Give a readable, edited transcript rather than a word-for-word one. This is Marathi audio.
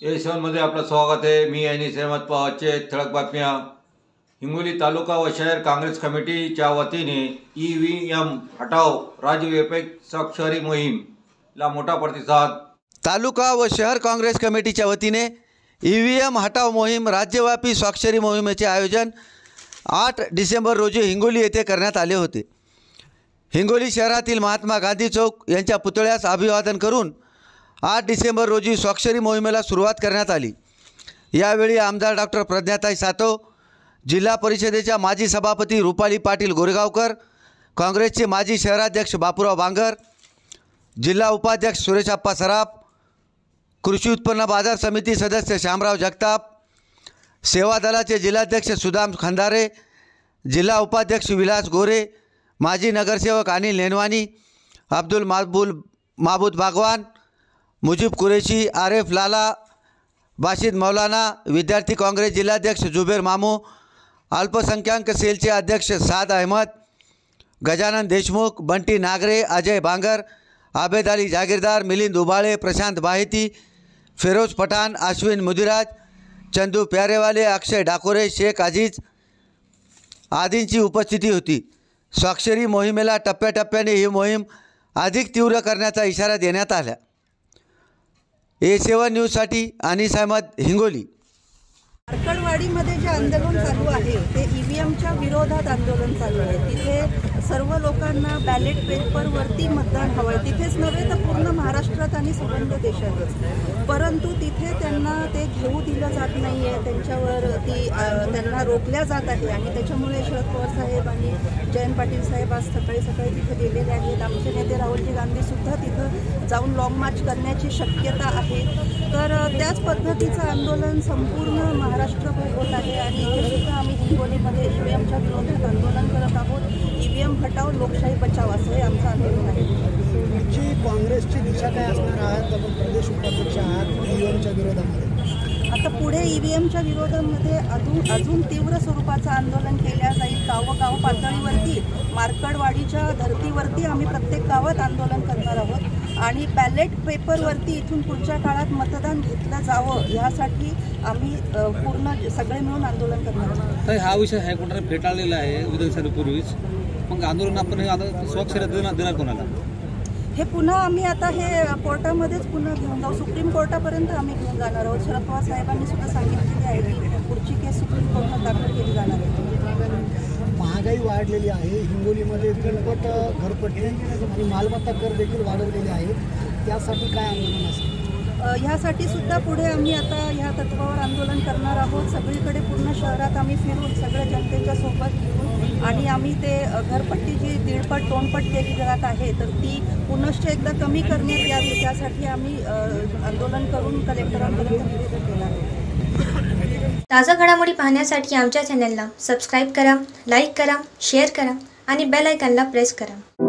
मध्ये आपलं स्वागत आहे। मी अनिस अहमद पवारचे ठळक बातम्या। हिंगोली तालुका व शहर काँग्रेस कमिटीच्या वतीने ईव्हीएम हटाओ राज्यव्यापी स्वाक्षरी मोहीमला मोठा प्रतिसाद। तालुका व शहर काँग्रेस कमिटीच्या वतीने ईव्हीएम हटाओ मोहीम राज्यव्यापी स्वाक्षरी मोहिमेचे आयोजन 8 डिसेंबर रोजी हिंगोली येथे करण्यात आले होते। हिंगोली शहरातील महात्मा गांधी चौक यांच्या पुतळ्यास अभिवादन करून 8 डिसेंबर रोजी स्वाक्षरी मोहिमेला सुरुवात करण्यात आली। यावेळी आमदार डॉक्टर प्रज्ञाताई सातव, जिल्हा परिषदेच्या माजी सभापती रुपाली पाटील गोरेगावकर, काँग्रेसचे माजी शहराध्यक्ष बापूराव बांगर, जिल्हा उपाध्यक्ष सुरेशप्पा सराफ, कृषी उत्पन्न बाजार समिती सदस्य शामराव जगताप, सेवा दलाचे जिल्हाध्यक्ष सुदाम खंदारे, जिल्हा उपाध्यक्ष विलास गोरे, माजी नगरसेवक अनिल नेनवानी, अब्दुल माबूद बागवान, मुजीब कुरेशी, आरिफ लाला, बाशिद मौलाना, विद्यार्थी काँग्रेस जिल्हाध्यक्ष जुबेर मामू, अल्पसंख्याक सेलचे अध्यक्ष साद अहमद, गजानन देशमुख, बंटी नागरे, अजय बांगर, आबेद अली जागीरदार, मिलिंद उबाळे, प्रशांत बाहेती, फिरोज पठाण, अश्विन मुदिराज, चंदू प्यारेवाले, अक्षय डाकोरे, शेख अजीज आदींची उपस्थिती होती। स्वाक्षरी मोहिमेला टप्प्याटप्प्याने ही मोहीम अधिक तीव्र करण्याचा इशारा देण्यात आला। A7 न्यूजसाठी अनिस अहमद, हिंगोली। मार्कडवाडीमध्ये जे आंदोलन चालू आहे ते ईव्हीएमच्या विरोधात आंदोलन चालू आहे। तिथे सर्व लोकांना बॅलेट पेपरवरती मतदान हवं आहे, तिथेच नव्हे तर पूर्ण महाराष्ट्रात आणि संबंध देशातच। परंतु तिथे त्यांना ते घेऊ दिलं जात नाही आहे, त्यांच्यावर त्यांना रोखल्या जात आहे आणि त्याच्यामुळे शरद पवार साहेब आणि जयंत पाटील साहेब आज सकाळी तिथे गेलेले आहेत। आमचे नेते राहुलजी गांधीसुद्धा तिथं जाऊन लॉंग मार्च करण्याची शक्यता आहे। तर त्याच पद्धतीचं आंदोलन संपूर्ण महाराष्ट्रभर होत आहे आणि इथेसुद्धा आम्ही हिंगोलीमध्ये ईव्हीएमच्या विरोधात आंदोलन करत आहोत। ईव्हीएम हटाओ लोकशाही बचाव असं हे आमचं आंदोलन आहे। तुमची काँग्रेसची दिशा काय असणार आहात? आपण प्रदेश उपाध्यक्ष आहात ईव्हीएमच्या विरोधामध्ये। आता पुढे ईव्हीएमच्या विरोधामध्ये अजून तीव्र स्वरूपाचं आंदोलन केल्या जाईल। गावोगाव पातळीवरती मार्कडवाडीच्या धर्तीवरती आम्ही प्रत्येक गावात आंदोलन करणार आहोत आणि बॅलेट पेपरवरती इथून पुढच्या काळात मतदान घेतलं जावं यासाठी आम्ही पूर्ण सगळे मिळून आंदोलन करणार आहोत। तर हा विषय हायकोर्टाने फेटाळलेला आहे विधानसभेपूर्वीच, मग आंदोलन आपण हे स्वाक्षरी देणार कोणाला? हे पुन्हा आम्ही आता हे कोर्टामध्येच पुन्हा घेऊन जाऊ, सुप्रीम कोर्टापर्यंत आम्ही घेऊन जाणार आहोत। शरद पवार साहेबांनी सुद्धा सांगितलेली आहे की पुढची केस सुप्रीम कोर्टात दाखल केली जाणार आहे। महागाई वाढलेली आहे, हिंगोलीमध्ये तिप्पट घरपट्टी आणि मालमत्ता कर देखील वाढवलेले आहेत, त्यासाठी काय आंदोलन असेल? ह्यासाठी सुद्धा पुढे आम्ही आता ह्या तत्वावर आंदोलन करणार आहोत। सगळीकडे पूर्ण शहरात आम्ही फिरून सगळ्या जनतेच्या सोबत घेऊन आणि आम्ही ते घरपट्टी जी 1.5 2पट केली जात आहे तर ती पुनश्च एकदा कमी करण्यात यावी, त्यासाठी आम्ही आंदोलन करून कलेक्टरांपर्यंत निवेदन केलं आहे। ताज़ा घडामोडी पाहण्यासाठी आमच्या चॅनलला सबस्क्राईब करा, लाईक करा, शेअर करा आणि बेल आयकॉनला प्रेस करा।